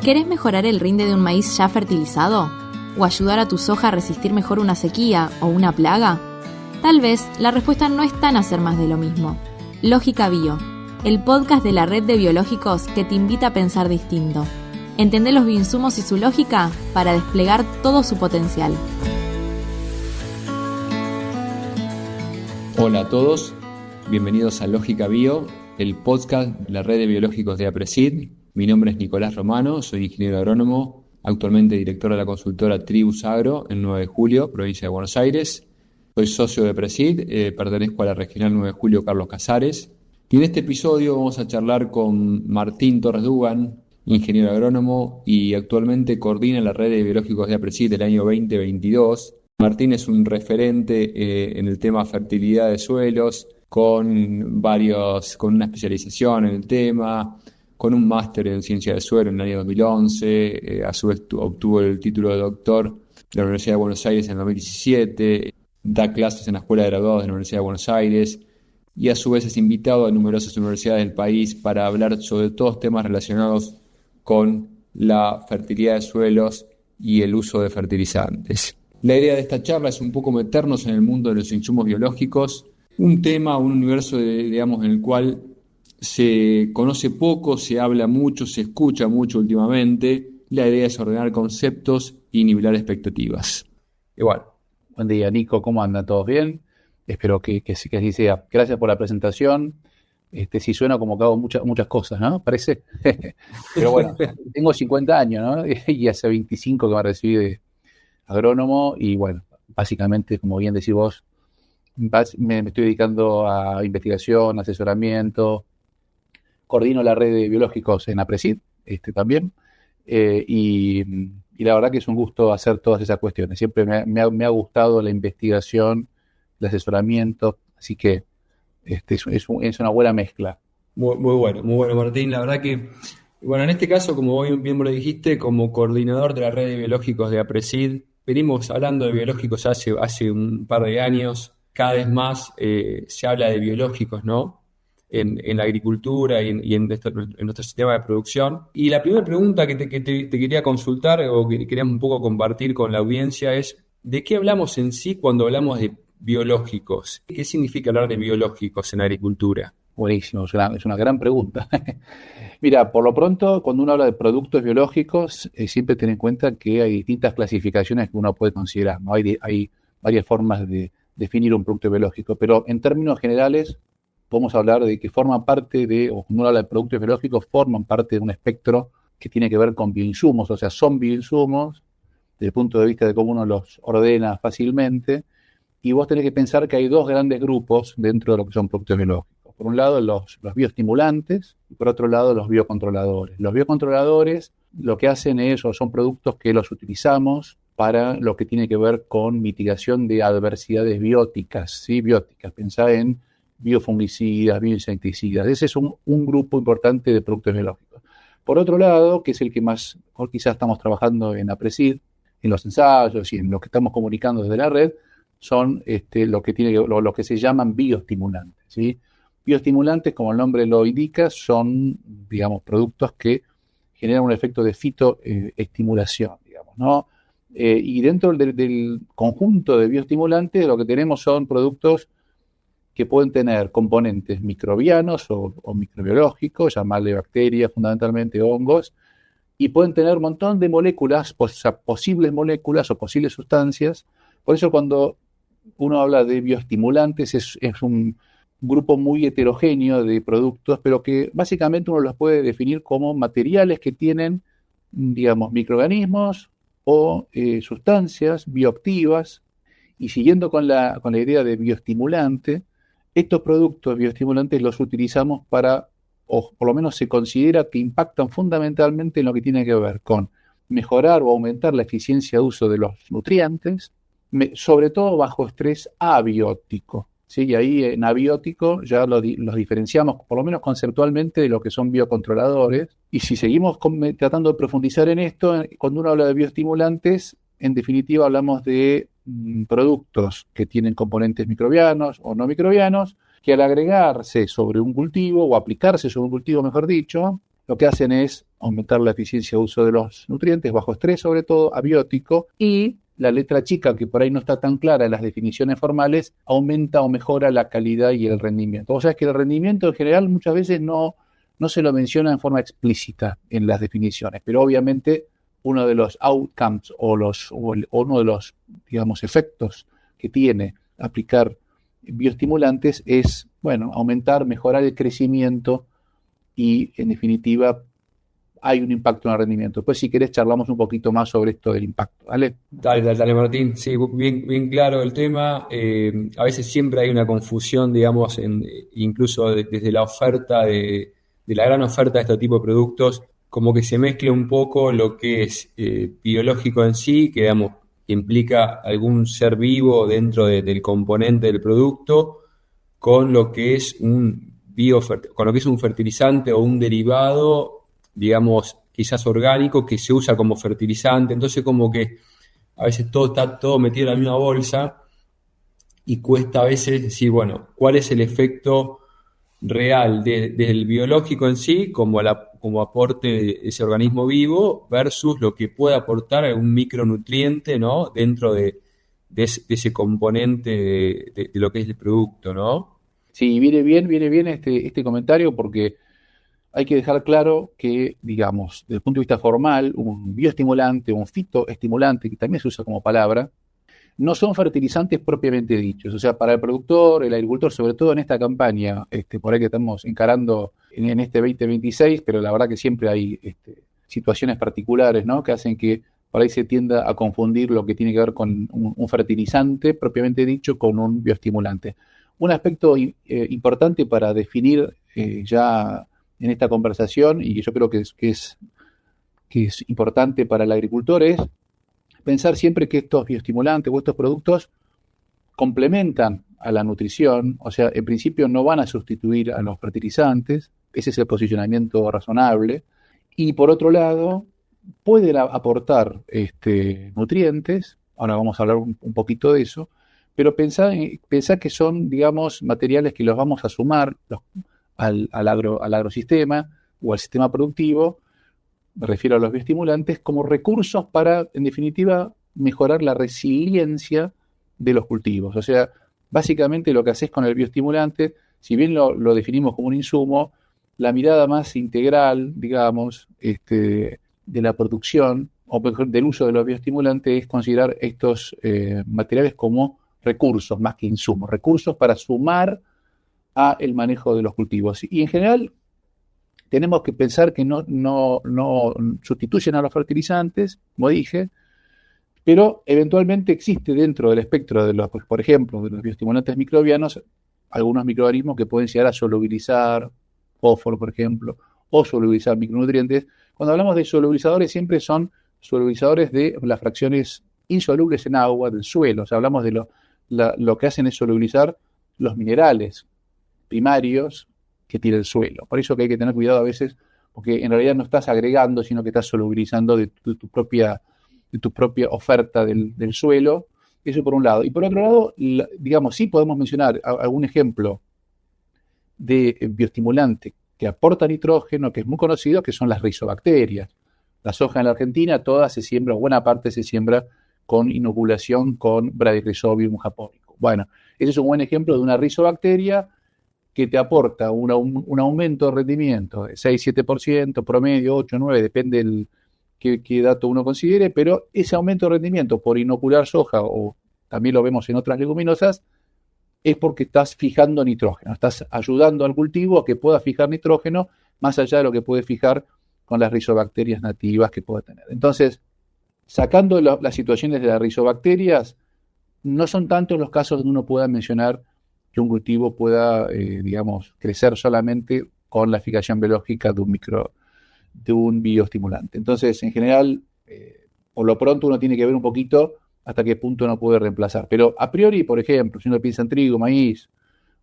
¿Querés mejorar el rinde de un maíz ya fertilizado? ¿O ayudar a tu soja a resistir mejor una sequía o una plaga? Tal vez la respuesta no está en hacer más de lo mismo. Lógica Bio, el podcast de la red de biológicos que te invita a pensar distinto. Entendé los bioinsumos y su lógica para desplegar todo su potencial. Hola a todos, bienvenidos a Lógica Bio, el podcast de la red de biológicos de APRESID. Mi nombre es Nicolás Romano, soy ingeniero agrónomo, actualmente director de la consultora Tribus Agro en 9 de Julio, provincia de Buenos Aires. Soy socio de APRESID, pertenezco a la regional 9 de Julio Carlos Casares. Y en este episodio vamos a charlar con Martín Torres Dugan, ingeniero agrónomo y actualmente coordina la red de biológicos de APRESID del año 2022. Martín es un referente en el tema fertilidad de suelos, con una especialización en el tema, con un máster en ciencia del suelo en el año 2011, a su vez obtuvo el título de doctor de la Universidad de Buenos Aires en 2017, da clases en la Escuela de Graduados de la Universidad de Buenos Aires y a su vez es invitado a numerosas universidades del país para hablar sobre todos temas relacionados con la fertilidad de suelos y el uso de fertilizantes. La idea de esta charla es un poco meternos en el mundo de los insumos biológicos, un universo en el cual se conoce poco, se habla mucho, se escucha mucho últimamente. La idea es ordenar conceptos y nivelar expectativas. Igual. Buen día, Nico. ¿Cómo andan? ¿Todos bien? Espero que así sea. Gracias por la presentación. Sí suena como que hago muchas cosas, ¿no? Parece. Pero bueno, tengo 50 años, ¿no? Y hace 25 que me recibí de agrónomo y bueno, básicamente, como bien decís vos, me estoy dedicando a investigación, asesoramiento, coordino la red de biológicos en APRESID también, y la verdad que es un gusto hacer todas esas cuestiones. Siempre me ha gustado la investigación, el asesoramiento, así que es una buena mezcla. Muy bueno, Martín. La verdad que, bueno, en este caso, como hoy bien me lo dijiste, como coordinador de la red de biológicos de APRESID, venimos hablando de biológicos hace un par de años. Cada vez más se habla de biológicos, ¿no? En la agricultura y en nuestro sistema de producción. Y la primera pregunta que te quería consultar o que queríamos un poco compartir con la audiencia es: ¿de qué hablamos en sí cuando hablamos de biológicos? ¿Qué significa hablar de biológicos en agricultura? Buenísimo, es una gran pregunta. Mira, por lo pronto, cuando uno habla de productos biológicos, siempre ten en cuenta que hay distintas clasificaciones que uno puede considerar, ¿no? Hay varias formas de definir un producto biológico, pero en términos generales podemos hablar de que forman parte o cuando uno habla de productos biológicos, forman parte de un espectro que tiene que ver con bioinsumos, o sea, son bioinsumos desde el punto de vista de cómo uno los ordena fácilmente, y vos tenés que pensar que hay dos grandes grupos dentro de lo que son productos biológicos. Por un lado, los bioestimulantes, y por otro lado, los biocontroladores. Los biocontroladores lo que hacen son productos que los utilizamos para lo que tiene que ver con mitigación de adversidades bióticas, ¿sí? Bióticas, pensá en biofungicidas, bioinsecticidas. Ese es un grupo importante de productos biológicos. Por otro lado, que es el que más, hoy quizás estamos trabajando en APRESID, en los ensayos y en lo que estamos comunicando desde la red, son lo que se llaman bioestimulantes, ¿sí? Bioestimulantes, como el nombre lo indica, son, digamos, productos que generan un efecto de fitoestimulación, digamos, ¿no? Y dentro del conjunto de bioestimulantes, lo que tenemos son productos que pueden tener componentes microbianos o microbiológicos, llamarle bacterias fundamentalmente, hongos, y pueden tener un montón de moléculas, posibles moléculas o posibles sustancias. Por eso cuando uno habla de bioestimulantes es un grupo muy heterogéneo de productos, pero que básicamente uno los puede definir como materiales que tienen, digamos, microorganismos o sustancias bioactivas, y siguiendo con la idea de bioestimulante, estos productos bioestimulantes los utilizamos o por lo menos se considera que impactan fundamentalmente en lo que tiene que ver con mejorar o aumentar la eficiencia de uso de los nutrientes, sobre todo bajo estrés abiótico, ¿sí? Y ahí en abiótico ya los diferenciamos, por lo menos conceptualmente, de lo que son biocontroladores. Y si seguimos tratando de profundizar en esto, cuando uno habla de bioestimulantes, en definitiva hablamos de productos que tienen componentes microbianos o no microbianos, que al agregarse sobre un cultivo o aplicarse sobre un cultivo, mejor dicho, lo que hacen es aumentar la eficiencia de uso de los nutrientes, bajo estrés sobre todo, abiótico, y la letra chica, que por ahí no está tan clara en las definiciones formales, aumenta o mejora la calidad y el rendimiento. O sea, es que el rendimiento en general muchas veces no se lo menciona en forma explícita en las definiciones, pero obviamente uno de los outcomes o uno de los, digamos, efectos que tiene aplicar bioestimulantes es, bueno, aumentar, mejorar el crecimiento y, en definitiva, hay un impacto en el rendimiento. Pues, si querés, charlamos un poquito más sobre esto del impacto, ¿vale? Dale, Martín. Sí, bien claro el tema. A veces siempre hay una confusión, digamos, incluso desde la oferta de la gran oferta de este tipo de productos, como que se mezcle un poco lo que es biológico en sí, que, digamos, implica algún ser vivo dentro del componente del producto, con lo que es con lo que es un fertilizante o un derivado, digamos, quizás orgánico, que se usa como fertilizante. Entonces, como que a veces está todo metido en la misma bolsa y cuesta a veces decir, bueno, ¿cuál es el efecto real del biológico en sí como aporte de ese organismo vivo versus lo que puede aportar algún micronutriente, ¿no?, dentro de ese componente de lo que es el producto, ¿no? Sí, viene bien este comentario, porque hay que dejar claro que, digamos, desde el punto de vista formal, un bioestimulante, un fitoestimulante, que también se usa como palabra, no son fertilizantes propiamente dichos. O sea, para el productor, el agricultor, sobre todo en esta campaña, por ahí que estamos encarando en este 2026, pero la verdad que siempre hay situaciones particulares, ¿no?, que hacen que por ahí se tienda a confundir lo que tiene que ver con un fertilizante propiamente dicho con un bioestimulante. Un aspecto importante para definir ya en esta conversación, y yo creo que es importante para el agricultor, es pensar siempre que estos bioestimulantes o estos productos complementan a la nutrición. O sea, en principio no van a sustituir a los fertilizantes, ese es el posicionamiento razonable, y por otro lado pueden aportar nutrientes. Ahora vamos a hablar un poquito de eso, pero pensá que son, digamos, materiales que los vamos a sumar al agrosistema o al sistema productivo. Me refiero a los bioestimulantes como recursos para, en definitiva, mejorar la resiliencia de los cultivos. O sea, básicamente lo que haces con el bioestimulante, si bien lo definimos como un insumo, la mirada más integral, digamos, de la producción o del uso de los bioestimulantes es considerar estos materiales como recursos más que insumos, recursos para sumar a el manejo de los cultivos. Y en general tenemos que pensar que no sustituyen a los fertilizantes, como dije, pero eventualmente existe dentro del espectro de los, por ejemplo, de los bioestimulantes microbianos, algunos microorganismos que pueden llegar a solubilizar fósforo, por ejemplo, o solubilizar micronutrientes. Cuando hablamos de solubilizadores, siempre son solubilizadores de las fracciones insolubles en agua del suelo. O sea, hablamos de lo que hacen es solubilizar los minerales primarios que tiene el suelo. Por eso que hay que tener cuidado a veces, porque en realidad no estás agregando, sino que estás solubilizando de tu propia oferta del suelo. Eso por un lado. Y por otro lado, digamos, sí podemos mencionar algún ejemplo de bioestimulante que aporta nitrógeno, que es muy conocido, que son las rizobacterias. La soja en la Argentina, toda se siembra, o buena parte se siembra con inoculación con Bradyrhizobium japónico. Bueno, ese es un buen ejemplo de una rizobacteria que te aporta un aumento de rendimiento de 6-7%, promedio 8-9%, depende qué dato uno considere, pero ese aumento de rendimiento por inocular soja, o también lo vemos en otras leguminosas, es porque estás fijando nitrógeno, estás ayudando al cultivo a que pueda fijar nitrógeno más allá de lo que puede fijar con las rizobacterias nativas que puede tener. Entonces, sacando las situaciones de las rizobacterias, no son tantos los casos donde uno pueda mencionar que un cultivo pueda, digamos, crecer solamente con la fijación biológica de un bioestimulante. Entonces, en general, por lo pronto uno tiene que ver un poquito hasta qué punto uno puede reemplazar. Pero a priori, por ejemplo, si uno piensa en trigo, maíz,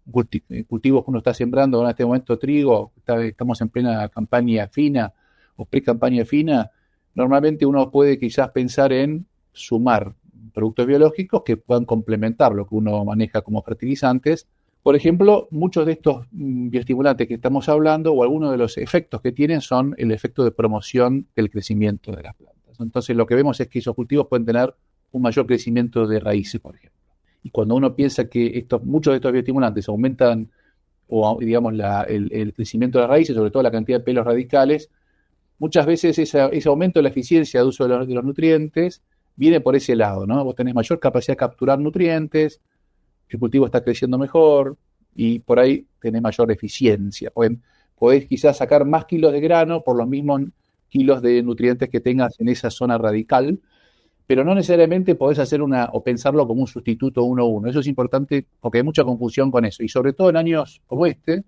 cultivos que uno está sembrando en este momento, trigo, estamos en plena campaña fina o pre-campaña fina, normalmente uno puede quizás pensar en sumar productos biológicos que puedan complementar lo que uno maneja como fertilizantes, Por ejemplo, muchos de estos bioestimulantes que estamos hablando o algunos de los efectos que tienen son el efecto de promoción del crecimiento de las plantas. Entonces, lo que vemos es que esos cultivos pueden tener un mayor crecimiento de raíces, por ejemplo. Y cuando uno piensa que muchos de estos bioestimulantes aumentan o digamos el crecimiento de las raíces, sobre todo la cantidad de pelos radicales, muchas veces ese aumento de la eficiencia de uso de los nutrientes viene por ese lado, ¿no? Vos tenés mayor capacidad de capturar nutrientes, el cultivo está creciendo mejor y por ahí tenés mayor eficiencia. Podés quizás sacar más kilos de grano por los mismos kilos de nutrientes que tengas en esa zona radical, pero no necesariamente podés hacer o pensarlo como un sustituto 1-1. Eso es importante porque hay mucha confusión con eso. Y sobre todo en años como este,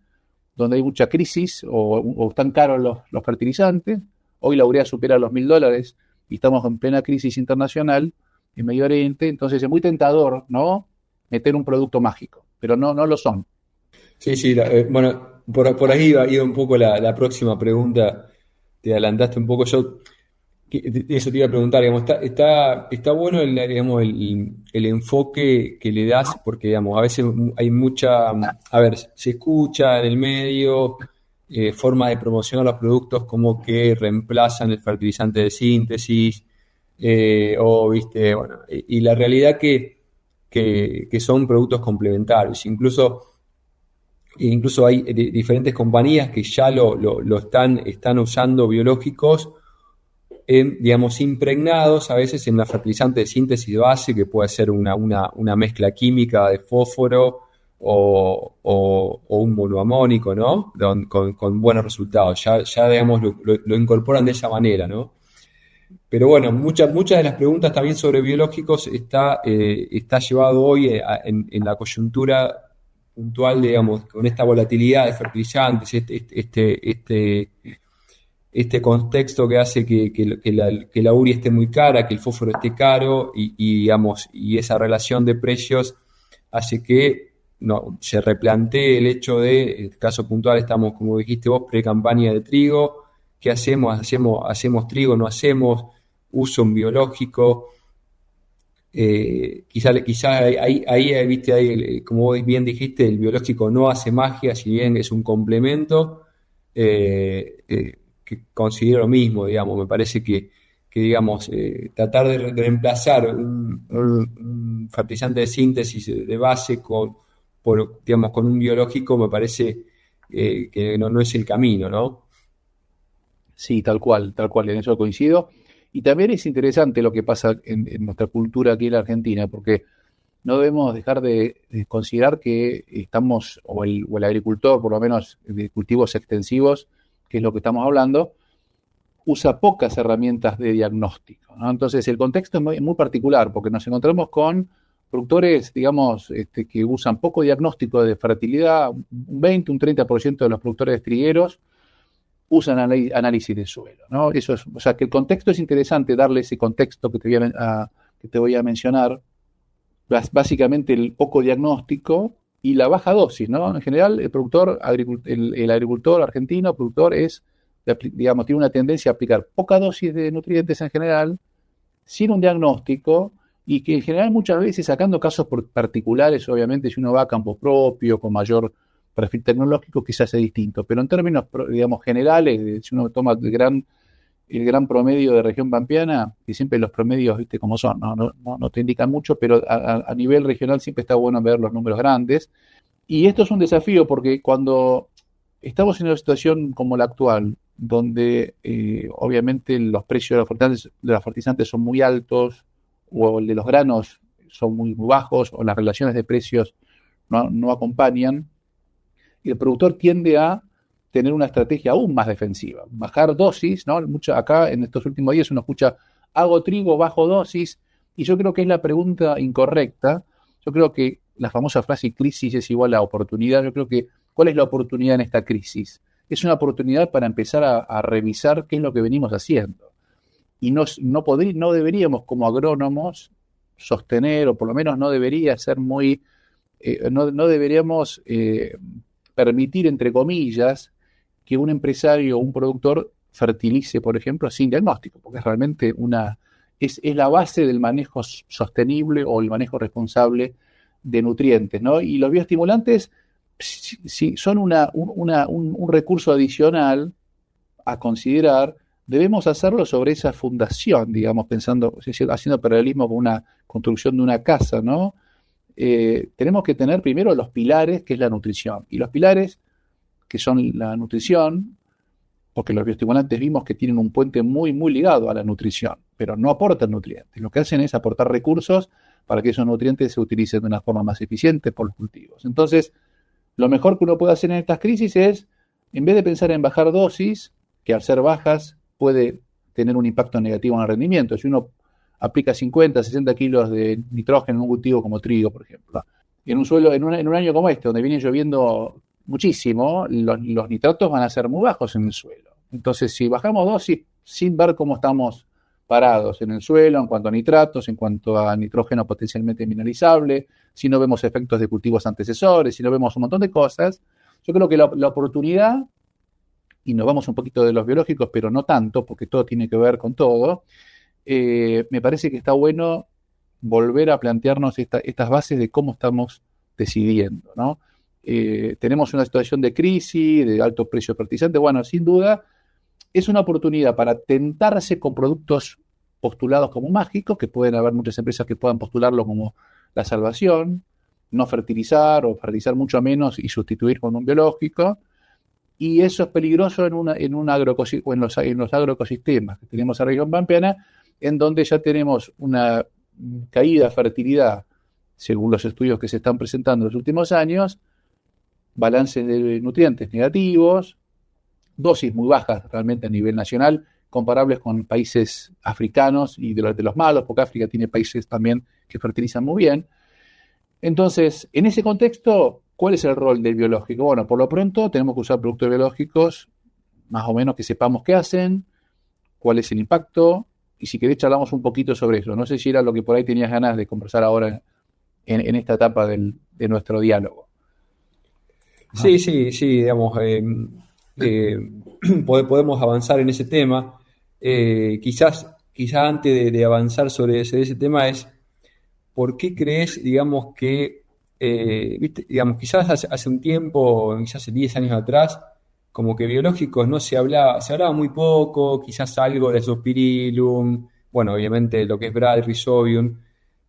donde hay mucha crisis o están caros los fertilizantes. Hoy la urea supera los $1.000 y estamos en plena crisis internacional en Medio Oriente. Entonces es muy tentador, ¿no?, meter un producto mágico, pero no lo son. Sí, bueno, por ahí iba un poco la próxima pregunta. Te adelantaste un poco. Eso te iba a preguntar, digamos, está bueno digamos, el enfoque que le das, porque digamos, a veces hay se escucha en el medio forma de promocionar los productos como que reemplazan el fertilizante de síntesis, viste, bueno, y la realidad que son productos complementarios. Incluso hay diferentes compañías que ya lo están usando biológicos, digamos, impregnados a veces en una fertilizante de síntesis de base, que puede ser una mezcla química de fósforo o un monoamónico, ¿no? Con buenos resultados. Ya digamos, lo incorporan de esa manera, ¿no? Pero bueno, muchas de las preguntas también sobre biológicos está llevado hoy en la coyuntura puntual, digamos, con esta volatilidad de fertilizantes, este contexto que hace que la urea esté muy cara, que el fósforo esté caro y esa relación de precios hace que se replantee el hecho en el caso puntual estamos, como dijiste vos, pre-campaña de trigo. ¿Qué hacemos? ¿Hacemos trigo? ¿No hacemos? ¿Uso un biológico? Quizá ahí viste, como vos bien dijiste, el biológico no hace magia, si bien es un complemento, que considero lo mismo, digamos. Me parece que digamos, tratar de reemplazar un fertilizante de síntesis de base con un biológico me parece que no es el camino, ¿no? Sí, tal cual, en eso coincido. Y también es interesante lo que pasa en nuestra cultura aquí en la Argentina, porque no debemos dejar de considerar que estamos, o el agricultor, por lo menos de cultivos extensivos, que es lo que estamos hablando, usa pocas herramientas de diagnóstico, ¿no? Entonces el contexto es muy particular, porque nos encontramos con productores, digamos, que usan poco diagnóstico de fertilidad. Un 20, un 30% de los productores trigueros usan análisis de suelo, ¿no? O sea, que el contexto es interesante, darle ese contexto que te voy a mencionar, básicamente el poco diagnóstico y la baja dosis, ¿no? En general, el agricultor argentino, digamos, tiene una tendencia a aplicar poca dosis de nutrientes en general, sin un diagnóstico, y que en general muchas veces, sacando casos particulares, obviamente, si uno va a campo propio, con mayor perfil tecnológico, quizás es distinto, pero en términos, digamos, generales, si uno toma el gran promedio de región pampeana, y siempre los promedios, viste cómo son, no te indican mucho, pero a nivel regional siempre está bueno ver los números grandes. Y esto es un desafío porque cuando estamos en una situación como la actual, donde obviamente los precios de los fertilizantes son muy altos, o el de los granos son muy bajos, o las relaciones de precios no acompañan, y el productor tiende a tener una estrategia aún más defensiva, bajar dosis, ¿no? Acá en estos últimos días uno escucha, hago trigo, bajo dosis, y yo creo que es la pregunta incorrecta. Yo creo que la famosa frase crisis es igual a oportunidad. Yo creo que, ¿cuál es la oportunidad en esta crisis? Es una oportunidad para empezar a revisar qué es lo que venimos haciendo. Y no deberíamos como agrónomos sostener, o por lo menos no debería ser no deberíamos permitir, entre comillas, que un empresario o un productor fertilice, por ejemplo, sin diagnóstico, porque es realmente es la base del manejo sostenible o el manejo responsable de nutrientes, ¿no? Y los bioestimulantes si son un recurso adicional a considerar, debemos hacerlo sobre esa fundación, digamos, pensando, haciendo paralelismo con una construcción de una casa, ¿no? Tenemos que tener primero los pilares, que es la nutrición. Y los pilares, que son la nutrición, porque los bioestimulantes vimos que tienen un puente muy, muy ligado a la nutrición, pero no aportan nutrientes. Lo que hacen es aportar recursos para que esos nutrientes se utilicen de una forma más eficiente por los cultivos. Entonces, lo mejor que uno puede hacer en estas crisis es, en vez de pensar en bajar dosis, que al ser bajas puede tener un impacto negativo en el rendimiento. Si uno aplica 50, 60 kilos de nitrógeno en un cultivo como trigo, por ejemplo, en un suelo, en un año como este, donde viene lloviendo muchísimo, los nitratos van a ser muy bajos en el suelo. Entonces, si bajamos dosis sin ver cómo estamos parados en el suelo en cuanto a nitratos, en cuanto a nitrógeno potencialmente mineralizable, si no vemos efectos de cultivos antecesores, si no vemos un montón de cosas, yo creo que la oportunidad, y nos vamos un poquito de los biológicos, pero no tanto, porque todo tiene que ver con todo, me parece que está bueno volver a plantearnos estas bases de cómo estamos decidiendo, ¿no? Tenemos una situación de crisis, de alto precio fertilizante, bueno, sin duda, es una oportunidad para tentarse con productos postulados como mágicos, que pueden haber muchas empresas que puedan postularlo como la salvación, no fertilizar o fertilizar mucho menos y sustituir con un biológico, y eso es peligroso en los agroecosistemas que tenemos en la región pampeana, en donde ya tenemos una caída de fertilidad, según los estudios que se están presentando en los últimos años, balances de nutrientes negativos, dosis muy bajas realmente a nivel nacional, comparables con países africanos y de los malos, porque África tiene países también que fertilizan muy bien. Entonces, en ese contexto, ¿cuál es el rol del biológico? Bueno, por lo pronto tenemos que usar productos biológicos, más o menos que sepamos qué hacen, cuál es el impacto, y si querés charlamos un poquito sobre eso. No sé si era lo que por ahí tenías ganas de conversar ahora en esta etapa de nuestro diálogo. Sí, digamos, podemos avanzar en ese tema. Quizás antes de avanzar sobre ese tema es, ¿por qué crees, digamos, que, digamos, quizás hace un tiempo, quizás hace 10 años atrás, como que biológicos no se hablaba muy poco, quizás algo de Zospirillum, bueno, obviamente lo que es Brad, Rhizobium,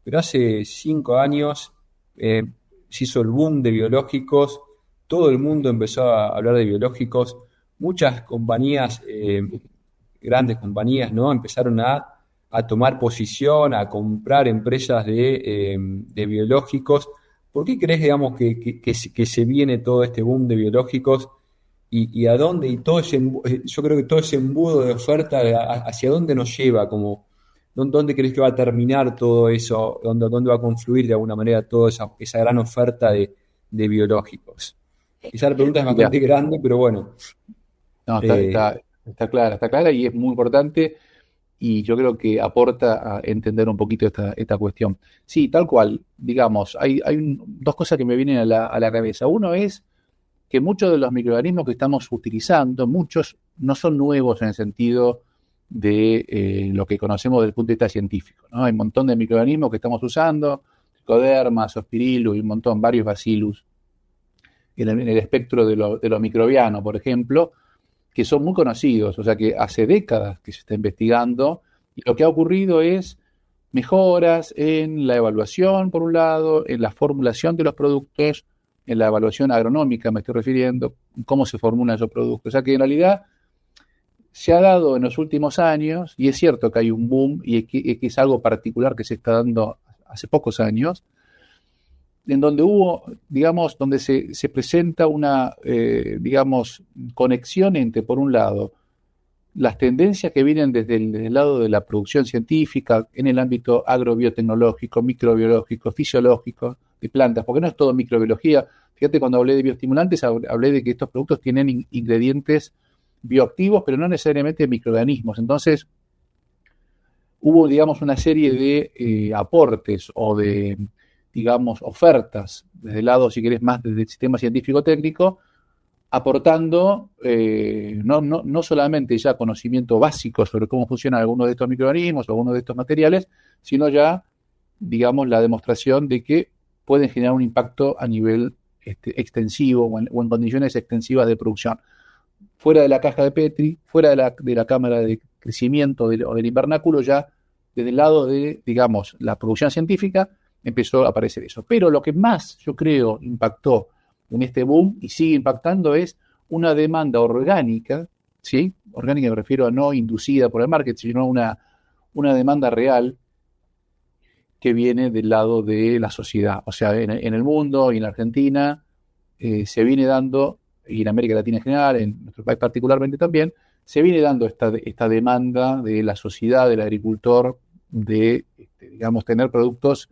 pero hace 5 años se hizo el boom de biológicos, todo el mundo empezó a hablar de biológicos, muchas compañías, grandes compañías, ¿no? Empezaron a tomar posición, a comprar empresas de biológicos. ¿Por qué crees, digamos, que se viene todo este boom de biológicos y a dónde, y todo yo creo que todo ese embudo de oferta, hacia dónde nos lleva, como dónde crees que va a terminar todo eso, dónde va a confluir de alguna manera toda esa gran oferta de biológicos? Quizá la pregunta es bastante grande, pero bueno. No, está clara y es muy importante, y yo creo que aporta a entender un poquito esta cuestión. Sí, tal cual, digamos, hay dos cosas que me vienen a la cabeza. Uno es que muchos de los microorganismos que estamos utilizando, muchos no son nuevos en el sentido de lo que conocemos desde el punto de vista científico, ¿no? Hay un montón de microorganismos que estamos usando, Trichoderma, Zospirillum y un montón, varios Bacillus, en el espectro de lo microbiano, por ejemplo, que son muy conocidos, o sea que hace décadas que se está investigando, y lo que ha ocurrido es mejoras en la evaluación, por un lado, en la formulación de los productos, en la evaluación agronómica me estoy refiriendo, cómo se formulan esos productos. O sea que en realidad se ha dado en los últimos años, y es cierto que hay un boom, y que es algo particular que se está dando hace pocos años, en donde hubo, digamos, donde se presenta una, digamos, conexión entre, por un lado, las tendencias que vienen desde el lado de la producción científica en el ámbito agrobiotecnológico, microbiológico, fisiológico, de plantas, porque no es todo microbiología. Fíjate, cuando hablé de bioestimulantes, hablé de que estos productos tienen ingredientes bioactivos, pero no necesariamente microorganismos. Entonces, hubo, digamos, una serie de aportes o de, digamos, ofertas desde el lado, si querés, más desde el sistema científico-técnico, aportando no solamente ya conocimiento básico sobre cómo funcionan algunos de estos microorganismos o algunos de estos materiales, sino ya, digamos, la demostración de que pueden generar un impacto a nivel extensivo o en condiciones extensivas de producción. Fuera de la caja de Petri, fuera de la cámara de crecimiento o del invernáculo, ya desde el lado de, digamos, la producción científica, empezó a aparecer eso. Pero lo que más, yo creo, impactó en este boom y sigue impactando es una demanda orgánica, ¿sí? Orgánica me refiero a no inducida por el marketing, sino una demanda real que viene del lado de la sociedad. O sea, en el mundo y en Argentina se viene dando, y en América Latina en general, en nuestro país particularmente también, se viene dando esta demanda de la sociedad, del agricultor, de, digamos, tener productos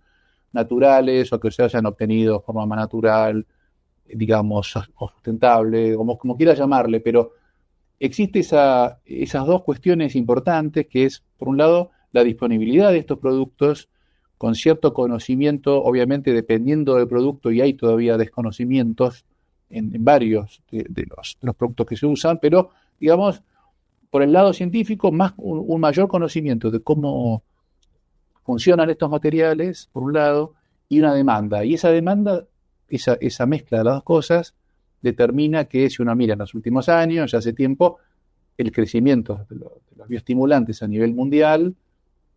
naturales o que se hayan obtenido de forma más natural, digamos, o sustentable, como quiera llamarle, pero existe esas dos cuestiones importantes, que es, por un lado, la disponibilidad de estos productos con cierto conocimiento, obviamente dependiendo del producto, y hay todavía desconocimientos en varios de los productos que se usan, pero, digamos, por el lado científico, más un mayor conocimiento de cómo funcionan estos materiales, por un lado, y una demanda. Y esa demanda, esa mezcla de las dos cosas, determina que si uno mira en los últimos años, ya hace tiempo, el crecimiento de los bioestimulantes a nivel mundial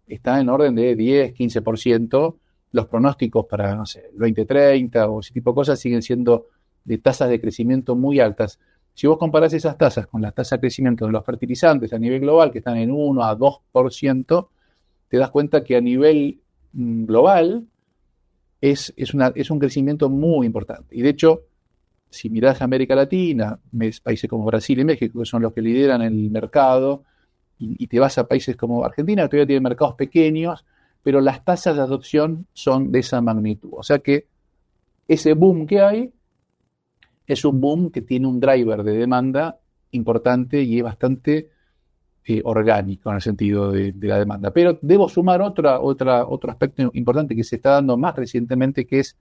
está en orden de 10, 15%. Los pronósticos para, no sé, el 2030 o ese tipo de cosas siguen siendo de tasas de crecimiento muy altas. Si vos comparás esas tasas con las tasas de crecimiento de los fertilizantes a nivel global, que están en 1 a 2%, te das cuenta que a nivel global es un crecimiento muy importante. Y de hecho, si mirás América Latina, países como Brasil y México, que son los que lideran el mercado, y te vas a países como Argentina, que todavía tienen mercados pequeños, pero las tasas de adopción son de esa magnitud. O sea que ese boom que hay es un boom que tiene un driver de demanda importante y es bastante orgánico en el sentido de la demanda. Pero debo sumar otro aspecto importante que se está dando más recientemente, que es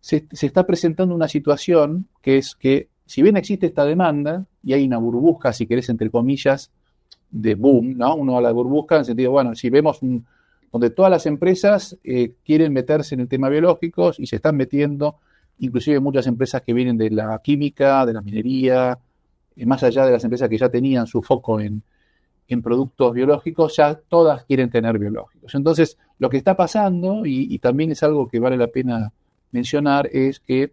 se está presentando una situación que es que, si bien existe esta demanda y hay una burbuja, si querés, entre comillas, de boom, ¿no? Uno habla de burbuja en el sentido, bueno, si vemos donde todas las empresas quieren meterse en el tema biológicos y se están metiendo, inclusive muchas empresas que vienen de la química, de la minería, más allá de las empresas que ya tenían su foco en productos biológicos, ya todas quieren tener biológicos. Entonces, lo que está pasando, y también es algo que vale la pena mencionar, es que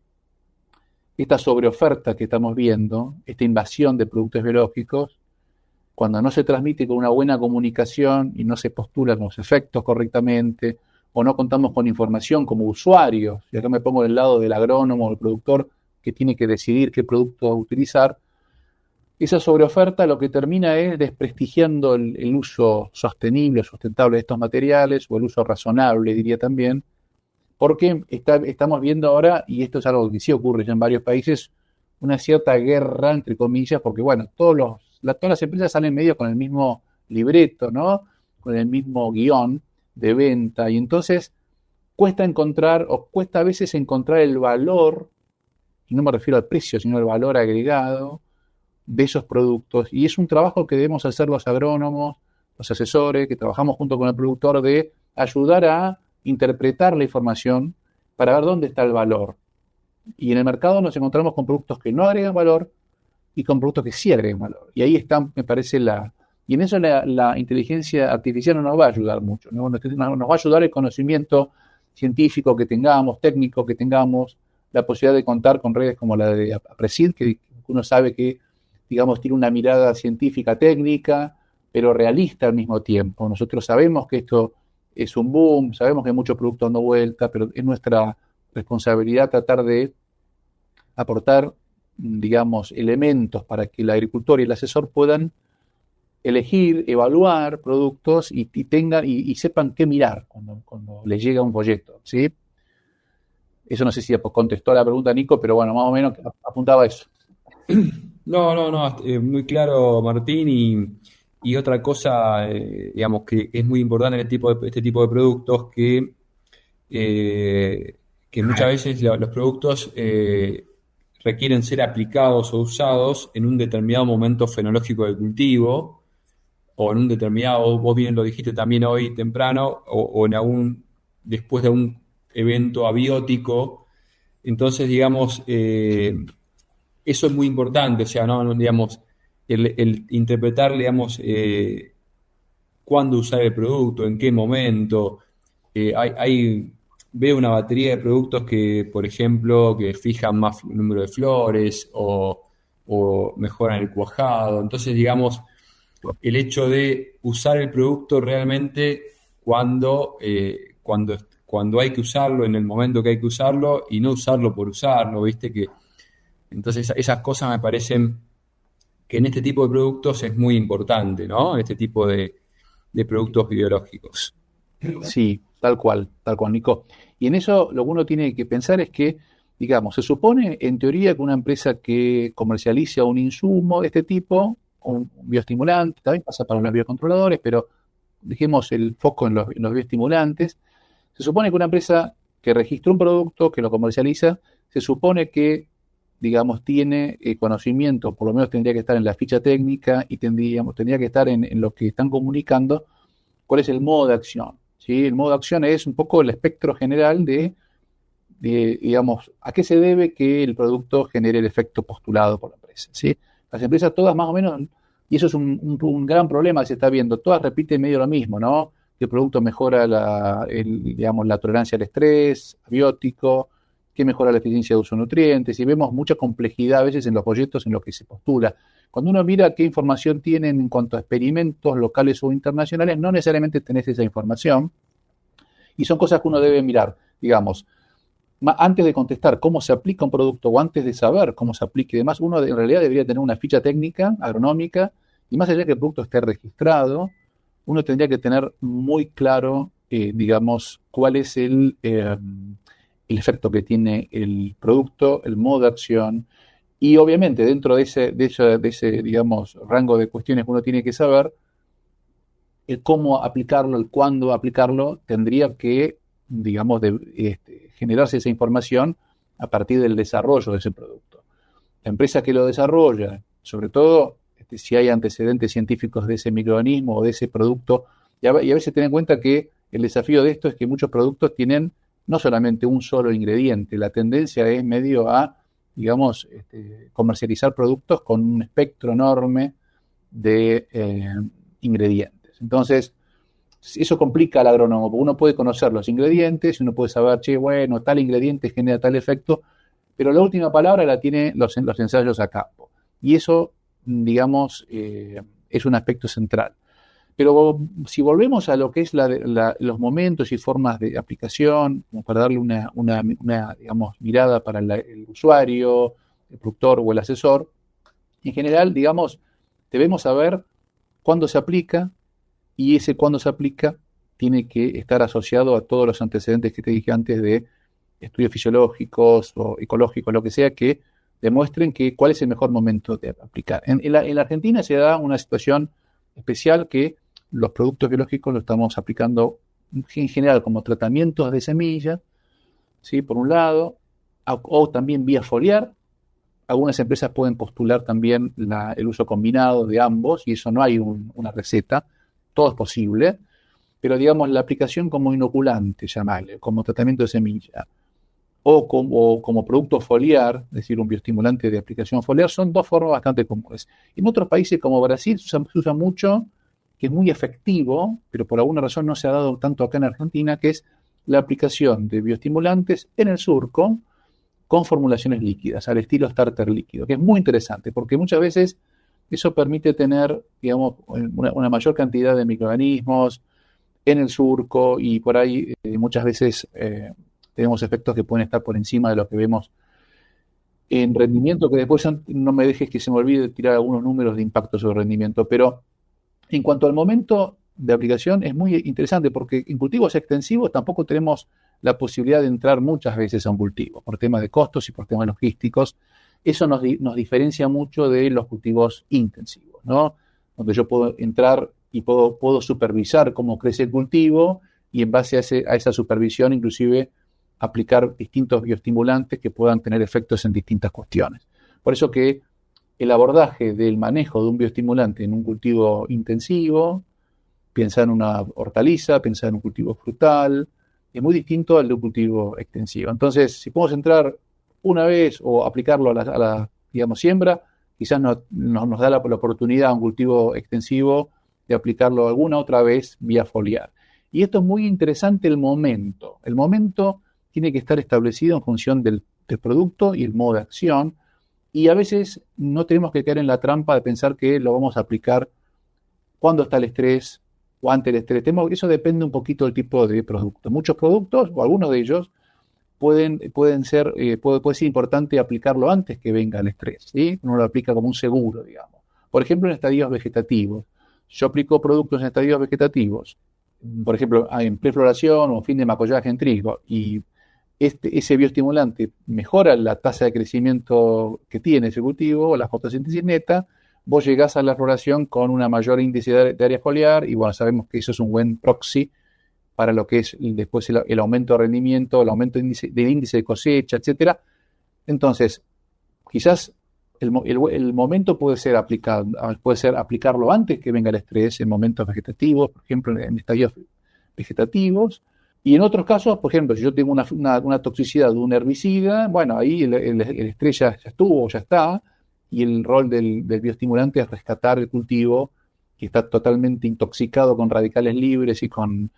esta sobreoferta que estamos viendo, esta invasión de productos biológicos, cuando no se transmite con una buena comunicación y no se postulan los efectos correctamente, o no contamos con información como usuarios, y acá me pongo del lado del agrónomo o del productor que tiene que decidir qué producto utilizar, esa sobreoferta lo que termina es desprestigiando el uso sostenible, sustentable de estos materiales, o el uso razonable, diría también, porque estamos viendo ahora, y esto es algo que sí ocurre ya en varios países, una cierta guerra, entre comillas, porque bueno, todas las empresas salen medio con el mismo libreto, ¿no? Con el mismo guión de venta, y entonces cuesta a veces encontrar el valor, y no me refiero al precio, sino al valor agregado de esos productos, y es un trabajo que debemos hacer los agrónomos, los asesores, que trabajamos junto con el productor, de ayudar a interpretar la información para ver dónde está el valor. Y en el mercado nos encontramos con productos que no agregan valor y con productos que sí agregan valor. Y ahí está, me parece, y en eso la inteligencia artificial no nos va a ayudar mucho, ¿no? Nos va a ayudar el conocimiento científico que tengamos, técnico que tengamos, la posibilidad de contar con redes como la de APRESID, que uno sabe que, digamos, tiene una mirada científica, técnica, pero realista al mismo tiempo. Nosotros sabemos que esto es un boom, sabemos que hay muchos productos dando vuelta, pero es nuestra responsabilidad tratar de aportar, digamos, elementos para que el agricultor y el asesor puedan elegir, evaluar productos y tengan y sepan qué mirar cuando les llega un proyecto, ¿sí? Eso no sé si contestó la pregunta, Nico, pero bueno, más o menos apuntaba a eso. No, muy claro, Martín, y otra cosa, digamos, que es muy importante en este tipo de productos, que muchas veces los productos requieren ser aplicados o usados en un determinado momento fenológico del cultivo, o en un determinado, vos bien lo dijiste también hoy temprano, o después de un evento abiótico Entonces, digamos, eso es muy importante, o sea, ¿no? Digamos, el interpretar, digamos, cuándo usar el producto, en qué momento. Veo una batería de productos que, por ejemplo, que fijan más número de flores o mejoran el cuajado. Entonces, digamos, el hecho de usar el producto realmente cuando hay que usarlo, en el momento que hay que usarlo, y no usarlo por usarlo, ¿viste? Entonces, esas cosas me parecen que en este tipo de productos es muy importante, ¿no? Este tipo de productos biológicos. Sí, tal cual, Nico. Y en eso lo que uno tiene que pensar es que, digamos, se supone en teoría que una empresa que comercializa un insumo de este tipo, un bioestimulante, también pasa para los biocontroladores, pero dejemos el foco en los bioestimulantes. Se supone que una empresa que registra un producto, que lo comercializa, se supone que, digamos, tiene conocimiento, por lo menos tendría que estar en la ficha técnica y tendría que estar en lo que están comunicando, cuál es el modo de acción. ¿Sí? El modo de acción es un poco el espectro general digamos, a qué se debe que el producto genere el efecto postulado por la empresa. ¿Sí? Las empresas todas más o menos, y eso es un gran problema que se está viendo, todas repiten medio lo mismo, ¿no? Que el producto mejora digamos, la tolerancia al estrés, abiótico, que mejora la eficiencia de uso de nutrientes, y vemos mucha complejidad a veces en los proyectos en los que se postula. Cuando uno mira qué información tienen en cuanto a experimentos locales o internacionales, no necesariamente tenés esa información, y son cosas que uno debe mirar, digamos. Antes de contestar cómo se aplica un producto o antes de saber cómo se aplica y demás, uno en realidad debería tener una ficha técnica, agronómica, y más allá de que el producto esté registrado, uno tendría que tener muy claro, digamos, cuál es el efecto que tiene el producto, el modo de acción, y obviamente dentro de ese, digamos, rango de cuestiones que uno tiene que saber, el cómo aplicarlo, el cuándo aplicarlo, tendría que, digamos, generarse esa información a partir del desarrollo de ese producto. La empresa que lo desarrolla, sobre todo si hay antecedentes científicos de ese microorganismo o de ese producto, y a veces ten en cuenta que el desafío de esto es que muchos productos tienen no solamente un solo ingrediente, la tendencia es medio a, digamos, comercializar productos con un espectro enorme de ingredientes. Entonces, eso complica al agrónomo, porque uno puede conocer los ingredientes, uno puede saber, che, bueno, tal ingrediente genera tal efecto, pero la última palabra la tiene los ensayos a campo. Y eso, digamos, es un aspecto central. Pero si volvemos a lo que es los momentos y formas de aplicación, como para darle una digamos, mirada para el usuario, el productor o el asesor, en general, digamos, debemos saber cuándo se aplica, y ese cuándo se aplica tiene que estar asociado a todos los antecedentes que te dije antes de estudios fisiológicos o ecológicos, lo que sea, que demuestren cuál es el mejor momento de aplicar. En la Argentina se da una situación especial que los productos biológicos los estamos aplicando en general como tratamientos de semilla, ¿sí? Por un lado, o también vía foliar. Algunas empresas pueden postular también el uso combinado de ambos, y eso no hay una receta, todo es posible, pero digamos la aplicación como inoculante, llamarle, como tratamiento de semilla, o como producto foliar, es decir, un bioestimulante de aplicación foliar, son dos formas bastante comunes. En otros países como Brasil se usa mucho, que es muy efectivo, pero por alguna razón no se ha dado tanto acá en Argentina, que es la aplicación de bioestimulantes en el surco con formulaciones líquidas, al estilo starter líquido, que es muy interesante, porque muchas veces eso permite tener, digamos, una mayor cantidad de microorganismos en el surco, y por ahí muchas veces tenemos efectos que pueden estar por encima de lo que vemos en rendimiento, que después no me dejes que se me olvide tirar algunos números de impacto sobre rendimiento, pero en cuanto al momento de aplicación es muy interesante, porque en cultivos extensivos tampoco tenemos la posibilidad de entrar muchas veces a un cultivo, por temas de costos y por temas logísticos. Eso nos diferencia mucho de los cultivos intensivos, ¿no? Donde yo puedo entrar y puedo supervisar cómo crece el cultivo, y en base a esa supervisión inclusive aplicar distintos bioestimulantes que puedan tener efectos en distintas cuestiones. Por eso que el abordaje del manejo de un bioestimulante en un cultivo intensivo, pensar en una hortaliza, pensar en un cultivo frutal, es muy distinto al de un cultivo extensivo. Entonces, si podemos entrar una vez o aplicarlo a la digamos, siembra, quizás nos da la oportunidad a un cultivo extensivo de aplicarlo alguna otra vez vía foliar. Y esto es muy interesante el momento. El momento tiene que estar establecido en función del producto y el modo de acción. Y a veces no tenemos que caer en la trampa de pensar que lo vamos a aplicar cuando está el estrés o ante el estrés. Eso depende un poquito del tipo de producto. Muchos productos, o algunos de ellos, puede ser importante aplicarlo antes que venga el estrés, ¿sí? Uno lo aplica como un seguro, digamos. Por ejemplo, en estadios vegetativos. Yo aplico productos en estadios vegetativos, por ejemplo, en prefloración o fin de macollaje en trigo, y ese bioestimulante mejora la tasa de crecimiento que tiene ese cultivo, o la fotosíntesis neta. Vos llegás a la floración con una mayor índice de área foliar, y bueno, sabemos que eso es un buen proxy para lo que es después el aumento de rendimiento, el aumento del índice de cosecha, etcétera. Entonces, quizás el momento puede ser aplicarlo antes que venga el estrés, en momentos vegetativos, por ejemplo, en estadios vegetativos. Y en otros casos, por ejemplo, si yo tengo una toxicidad de un herbicida, bueno, ahí el estrés ya estuvo, ya está, y el rol del bioestimulante es rescatar el cultivo que está totalmente intoxicado con radicales libres y con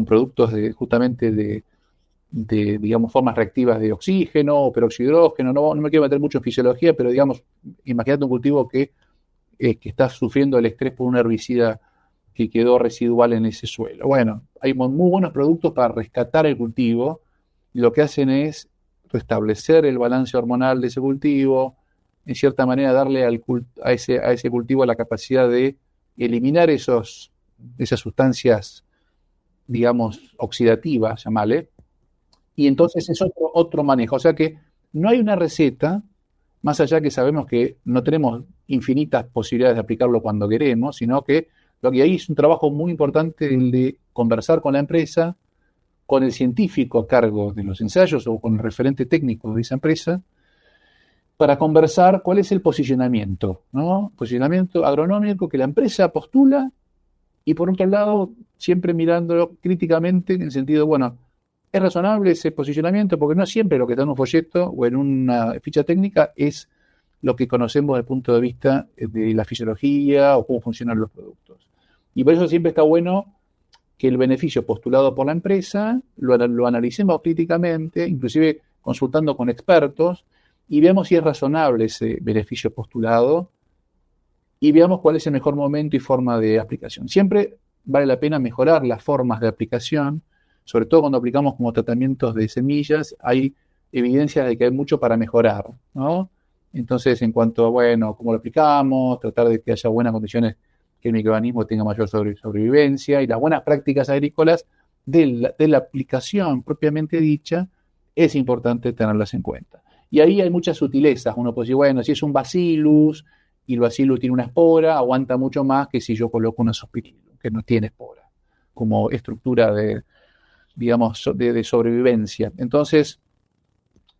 productos justamente de, digamos, formas reactivas de oxígeno o peróxido de hidrógeno. No me quiero meter mucho en fisiología, pero digamos, imagínate un cultivo que está sufriendo el estrés por un herbicida que quedó residual en ese suelo. Bueno, hay muy buenos productos para rescatar el cultivo, y lo que hacen es restablecer el balance hormonal de ese cultivo, en cierta manera darle a ese cultivo la capacidad de eliminar esas sustancias, digamos, oxidativas, llamale, y entonces es otro manejo. O sea que no hay una receta, más allá que sabemos que no tenemos infinitas posibilidades de aplicarlo cuando queremos, sino que lo que hay es un trabajo muy importante, el de conversar con la empresa, con el científico a cargo de los ensayos o con el referente técnico de esa empresa, para conversar cuál es el posicionamiento, ¿no? Posicionamiento agronómico que la empresa postula, y por otro lado, siempre mirándolo críticamente en el sentido, bueno, ¿es razonable ese posicionamiento? Porque no siempre lo que está en un folleto o en una ficha técnica es lo que conocemos desde el punto de vista de la fisiología o cómo funcionan los productos. Y por eso siempre está bueno que el beneficio postulado por la empresa lo analicemos críticamente, inclusive consultando con expertos, y veamos si es razonable ese beneficio postulado, y veamos cuál es el mejor momento y forma de aplicación. Siempre vale la pena mejorar las formas de aplicación, sobre todo cuando aplicamos como tratamientos de semillas. Hay evidencias de que hay mucho para mejorar, ¿no? Entonces, en cuanto a, bueno, cómo lo aplicamos, tratar de que haya buenas condiciones, que el microorganismo tenga mayor sobrevivencia, y las buenas prácticas agrícolas de la aplicación propiamente dicha, es importante tenerlas en cuenta. Y ahí hay muchas sutilezas. Uno puede decir, bueno, si es un bacillus y el bacillus tiene una espora, aguanta mucho más que si yo coloco una Zospirillum, que no tiene espora, como estructura de sobrevivencia. Entonces,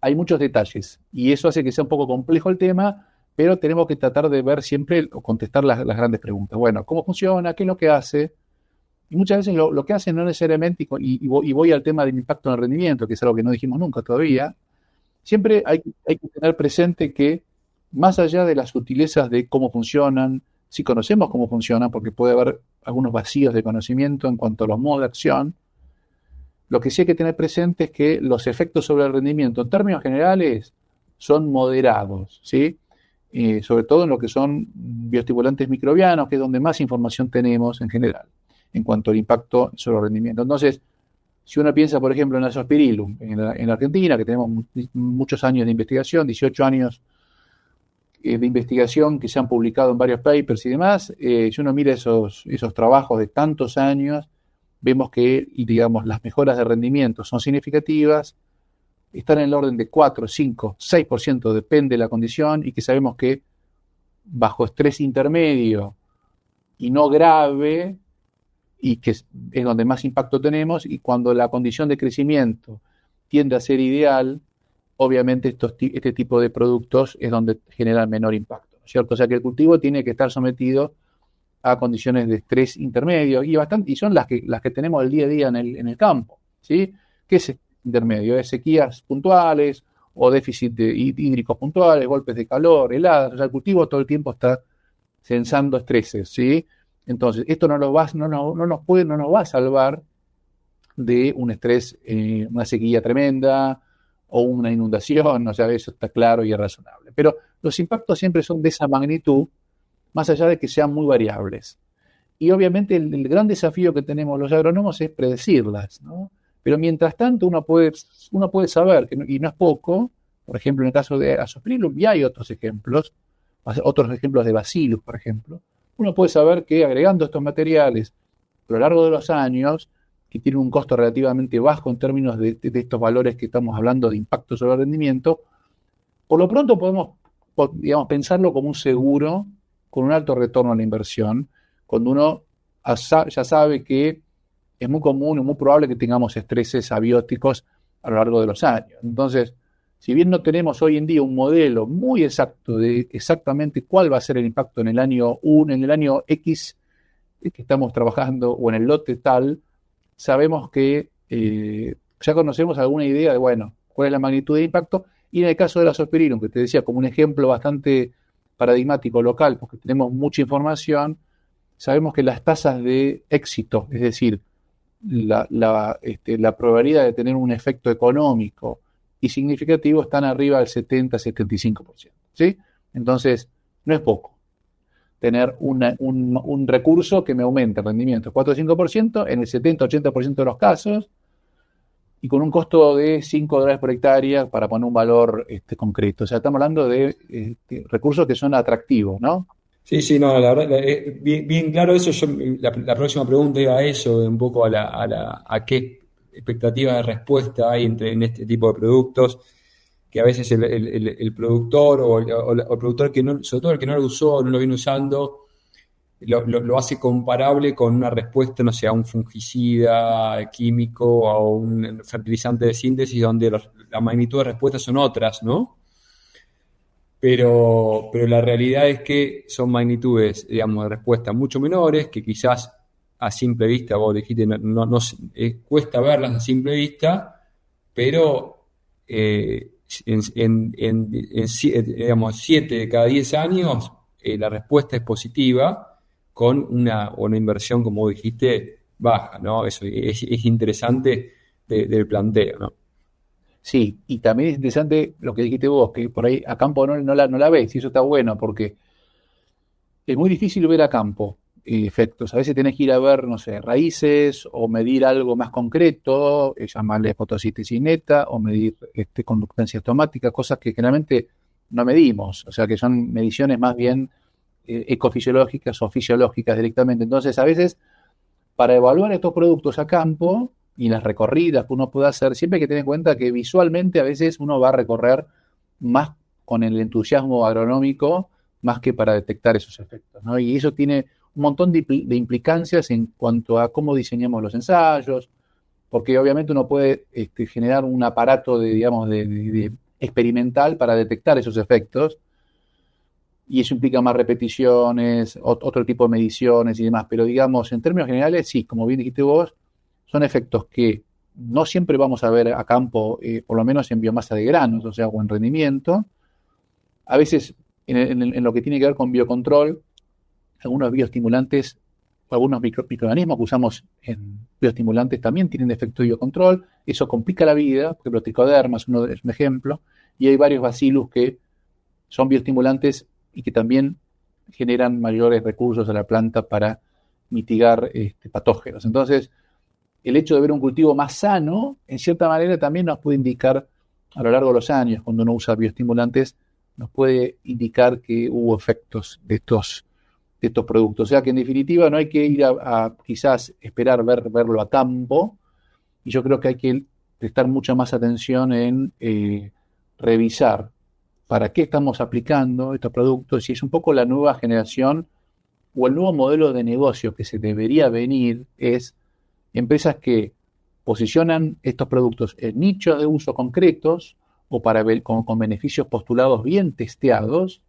hay muchos detalles, y eso hace que sea un poco complejo el tema, pero tenemos que tratar de ver siempre o contestar las grandes preguntas. Bueno, ¿cómo funciona? ¿Qué es lo que hace? Y muchas veces lo que hace no necesariamente, y voy al tema del impacto en el rendimiento, que es algo que no dijimos nunca todavía. Siempre hay que tener presente que, más allá de las sutilezas de cómo funcionan, si conocemos cómo funcionan, porque puede haber algunos vacíos de conocimiento en cuanto a los modos de acción, lo que sí hay que tener presente es que los efectos sobre el rendimiento, en términos generales, son moderados, ¿sí? Sobre todo en lo que son bioestimulantes microbianos, que es donde más información tenemos en general, en cuanto al impacto sobre el rendimiento. Entonces, si uno piensa, por ejemplo, en la Zospirillum, en la Argentina, que tenemos muchos años de investigación, 18 años de investigación que se han publicado en varios papers y demás, si uno mira esos trabajos de tantos años, vemos que, digamos, las mejoras de rendimiento son significativas, están en el orden de 4, 5, 6%, depende de la condición, y que sabemos que bajo estrés intermedio y no grave, y que es donde más impacto tenemos, y cuando la condición de crecimiento tiende a ser ideal, obviamente este tipo de productos es donde generan menor impacto, ¿no es cierto? O sea que el cultivo tiene que estar sometido a condiciones de estrés intermedio, y son las que tenemos el día a día en el campo, ¿sí? ¿Qué es intermedio? Es sequías puntuales, o déficit hídricos puntuales, golpes de calor, heladas. O sea, el cultivo todo el tiempo está sensando estreses, ¿sí? Entonces, esto no nos va a salvar de un estrés, una sequía tremenda o una inundación, o sea, eso está claro y es razonable. Pero los impactos siempre son de esa magnitud, más allá de que sean muy variables. Y obviamente el gran desafío que tenemos los agrónomos es predecirlas, ¿no? Pero mientras tanto uno puede saber, y no es poco, por ejemplo, en el caso de Azospirillum, y hay otros ejemplos de Bacillus, por ejemplo, uno puede saber que agregando estos materiales a lo largo de los años, que tienen un costo relativamente bajo en términos de estos valores que estamos hablando de impacto sobre el rendimiento, por lo pronto podemos, digamos, pensarlo como un seguro con un alto retorno a la inversión, cuando uno ya sabe que es muy común y muy probable que tengamos estreses abióticos a lo largo de los años. Entonces, si bien no tenemos hoy en día un modelo muy exacto de exactamente cuál va a ser el impacto en el año 1, en el año X que estamos trabajando o en el lote tal, sabemos que ya conocemos alguna idea de, bueno, cuál es la magnitud de impacto. Y en el caso de la Azospirillum, que te decía como un ejemplo bastante paradigmático local, porque tenemos mucha información, sabemos que las tasas de éxito, es decir, la probabilidad de tener un efecto económico y significativo están arriba del 70-75%, ¿sí? Entonces, no es poco tener un recurso que me aumente el rendimiento 4 o 5% en el 70-80% de los casos y con un costo de $5 por hectárea para poner un valor concreto. O sea, estamos hablando de recursos que son atractivos, ¿no? Sí, no, la verdad, bien claro eso. La próxima pregunta iba a eso, un poco a qué expectativa de respuesta hay en este tipo de productos, que a veces el productor o el productor que no, sobre todo el que no lo usó, no lo viene usando, lo hace comparable con una respuesta, no sé, a un fungicida químico o a un fertilizante de síntesis, donde la magnitud de respuestas son otras, ¿no? Pero la realidad es que son magnitudes, digamos, de respuesta mucho menores, que quizás a simple vista, vos dijiste, cuesta verlas a simple vista, pero digamos, 7 de cada 10 años la respuesta es positiva con una inversión, como vos dijiste, baja, ¿no? Eso es interesante del planteo, ¿no? Sí, y también es interesante lo que dijiste vos, que por ahí a campo no la ves, y eso está bueno, porque es muy difícil ver a campo efectos. A veces tenés que ir a ver, no sé, raíces, o medir algo más concreto, llamarle fotosíntesis neta, o medir conductancia estomática, cosas que generalmente no medimos, o sea que son mediciones más bien ecofisiológicas o fisiológicas directamente. Entonces, a veces, para evaluar estos productos a campo y las recorridas que uno puede hacer, siempre hay que tener en cuenta que visualmente a veces uno va a recorrer más con el entusiasmo agronómico más que para detectar esos efectos, ¿no? Y eso tiene un montón de implicancias en cuanto a cómo diseñamos los ensayos, porque obviamente uno puede generar un aparato de experimental para detectar esos efectos, y eso implica más repeticiones, otro tipo de mediciones y demás, pero digamos, en términos generales, sí, como bien dijiste vos, son efectos que no siempre vamos a ver a campo, por lo menos en biomasa de granos, o sea, o en rendimiento. A veces, en lo que tiene que ver con biocontrol, algunos bioestimulantes o algunos microorganismos que usamos en bioestimulantes también tienen efecto de biocontrol. Eso complica la vida, por ejemplo, tricoderma es un ejemplo, y hay varios bacillus que son bioestimulantes y que también generan mayores recursos a la planta para mitigar patógenos. Entonces, el hecho de ver un cultivo más sano, en cierta manera, también nos puede indicar a lo largo de los años, cuando uno usa bioestimulantes, nos puede indicar que hubo efectos de estos productos. O sea que en definitiva no hay que ir a quizás esperar verlo a campo, y yo creo que hay que prestar mucha más atención en revisar para qué estamos aplicando estos productos, y es un poco la nueva generación o el nuevo modelo de negocio que se debería venir, es empresas que posicionan estos productos en nichos de uso concretos o para ver con beneficios postulados bien testeados,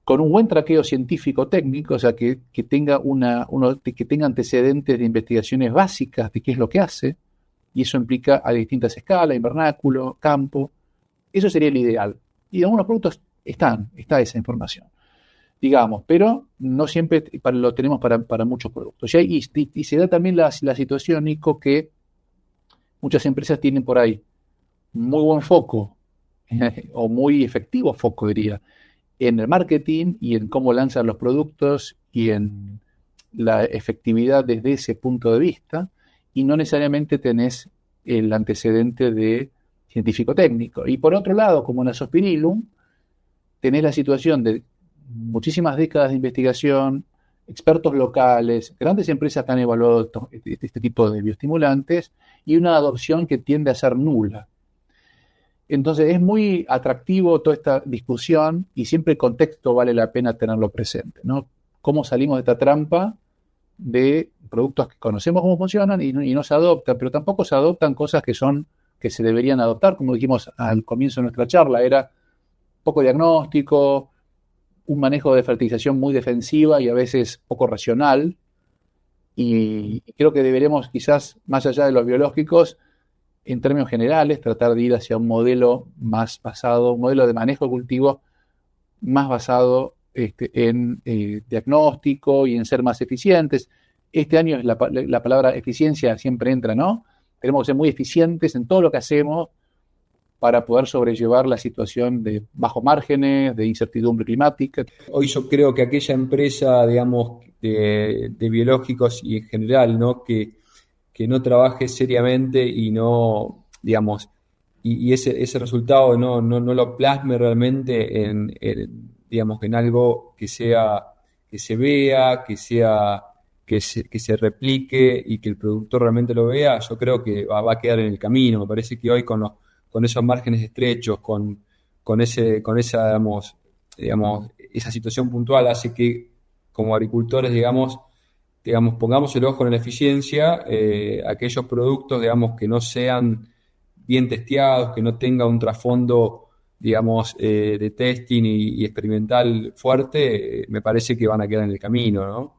con un buen traqueo científico técnico, o sea, que tenga que tenga antecedentes de investigaciones básicas de qué es lo que hace, y eso implica a distintas escalas, invernáculo, campo, Eso sería el ideal. Y en algunos productos está esa información, digamos, pero no siempre lo tenemos para muchos productos. Y se da también la situación, Nico, que muchas empresas tienen por ahí muy buen foco, o muy efectivo foco, diría, en el marketing y en cómo lanzan los productos y en la efectividad desde ese punto de vista, y no necesariamente tenés el antecedente de científico-técnico. Y por otro lado, como en Azospirillum, tenés la situación de muchísimas décadas de investigación, expertos locales, grandes empresas que han evaluado este tipo de bioestimulantes y una adopción que tiende a ser nula. Entonces es muy atractivo toda esta discusión y siempre el contexto vale la pena tenerlo presente, ¿no? Cómo salimos de esta trampa de productos que conocemos cómo funcionan y no se adoptan, pero tampoco se adoptan cosas que se deberían adoptar, como dijimos al comienzo de nuestra charla, era poco diagnóstico, un manejo de fertilización muy defensiva y a veces poco racional, y creo que deberemos quizás, más allá de los biológicos, en términos generales, tratar de ir hacia un modelo un modelo de manejo de cultivo más basado en diagnóstico y en ser más eficientes. Este año la palabra eficiencia siempre entra, ¿no? Tenemos que ser muy eficientes en todo lo que hacemos para poder sobrellevar la situación de bajos márgenes, de incertidumbre climática. Hoy yo creo que aquella empresa, digamos, de biológicos y en general, ¿no? Que no trabaje seriamente y no, digamos, y ese resultado no lo plasme realmente digamos, en algo que se vea, que se replique y que el productor realmente lo vea, yo creo que va a quedar en el camino. Me parece que hoy con esos márgenes estrechos, con esa, digamos, esa situación puntual hace que como agricultores, digamos, pongamos el ojo en la eficiencia, aquellos productos, digamos, que no sean bien testeados, que no tengan un trasfondo, digamos, de testing y experimental fuerte, me parece que van a quedar en el camino, ¿no?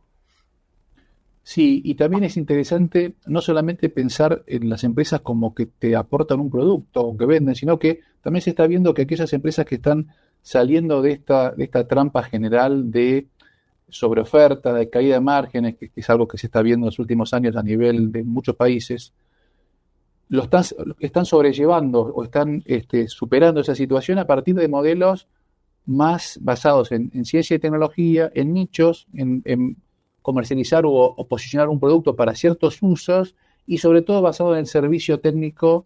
Sí, y también es interesante no solamente pensar en las empresas como que te aportan un producto o que venden, sino que también se está viendo que aquellas empresas que están saliendo de esta trampa general de sobreoferta, de caída de márgenes, que es algo que se está viendo en los últimos años a nivel de muchos países, lo están sobrellevando o están superando esa situación a partir de modelos más basados en ciencia y tecnología, en nichos, en comercializar o posicionar un producto para ciertos usos y sobre todo basado en el servicio técnico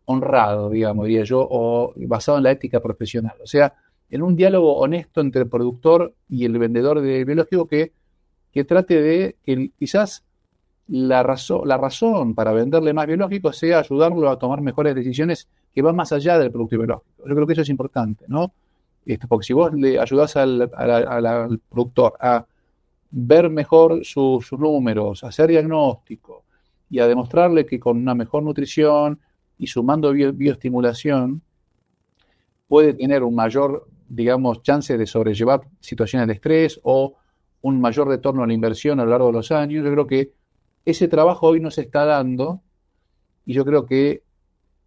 honrado, digamos, diría yo, o basado en la ética profesional. O sea, en un diálogo honesto entre el productor y el vendedor de biológico que trate de que quizás la razón para venderle más biológicos sea ayudarlo a tomar mejores decisiones que van más allá del producto biológico. Yo creo que eso es importante, ¿no? Porque si vos le ayudás al productor a ver mejor sus números, a hacer diagnóstico y a demostrarle que con una mejor nutrición y sumando bioestimulación puede tener un mayor, digamos, chance de sobrellevar situaciones de estrés o un mayor retorno a la inversión a lo largo de los años. Yo creo que ese trabajo hoy no se está dando y yo creo que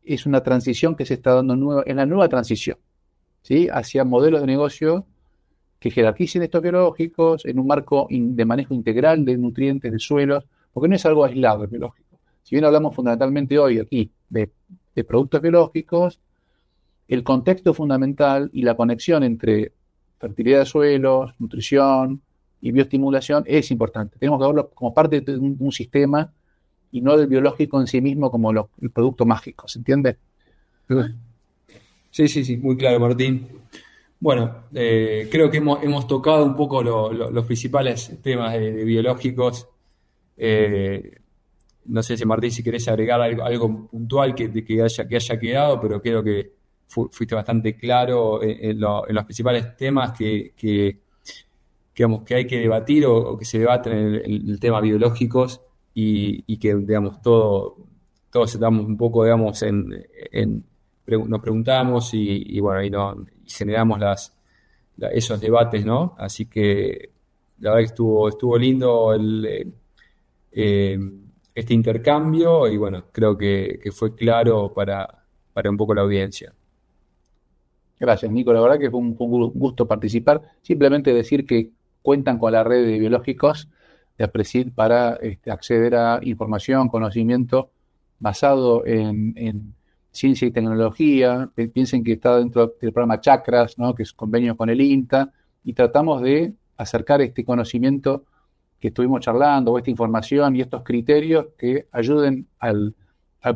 es una transición que se está dando en la nueva transición, ¿sí? Hacia modelos de negocio que jerarquicen estos biológicos en un marco de manejo integral de nutrientes, de suelos, porque no es algo aislado el biológico. Si bien hablamos fundamentalmente hoy aquí de productos biológicos, el contexto fundamental y la conexión entre fertilidad de suelos, nutrición y bioestimulación es importante. Tenemos que verlo como parte de un sistema y no del biológico en sí mismo como el producto mágico, ¿se entiende? Sí, muy claro, Martín. Bueno, creo que hemos tocado un poco los principales temas de biológicos. No sé si Martín, si querés agregar algo puntual que haya quedado, pero creo que fuiste bastante claro en los principales temas digamos, que hay que debatir o que se debaten en el tema biológicos y que, digamos, todos estamos un poco, digamos, nos preguntamos y bueno, y generamos esos debates, ¿no? Así que la verdad que estuvo lindo este intercambio y bueno, creo que fue claro para un poco la audiencia. Gracias, Nico. La verdad que fue un gusto participar. Simplemente decir que cuentan con la red de biológicos de APRESID para acceder a información, conocimiento basado en ciencia y tecnología. Piensen que está dentro del programa Chakras, ¿no? Que es convenio con el INTA, y tratamos de acercar este conocimiento que estuvimos charlando, o esta información y estos criterios que ayuden al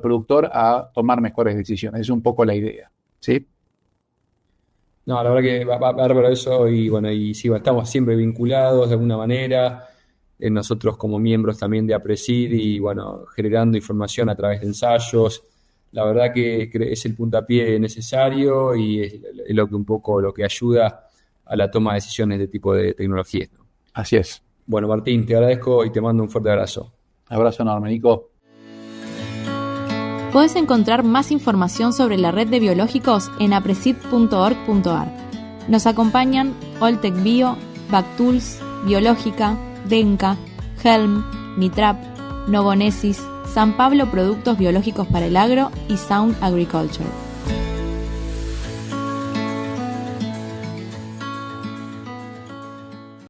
productor a tomar mejores decisiones. Es un poco la idea, ¿sí? No, la verdad que va bárbaro eso y bueno, y sí, estamos siempre vinculados de alguna manera, nosotros como miembros también de APRESID y bueno, generando información a través de ensayos. La verdad que es el puntapié necesario y es lo que un poco lo que ayuda a la toma de decisiones de tipo de tecnologías, ¿no? Así es. Bueno, Martín, te agradezco y te mando un fuerte abrazo. Abrazo enorme, Nico. Podés encontrar más información sobre la red de biológicos en apresid.org.ar. Nos acompañan Oltec Bio, Bactools, Biológica, Denka, Helm, Mitrap, Novonesis, San Pablo Productos Biológicos para el Agro y Sound Agriculture.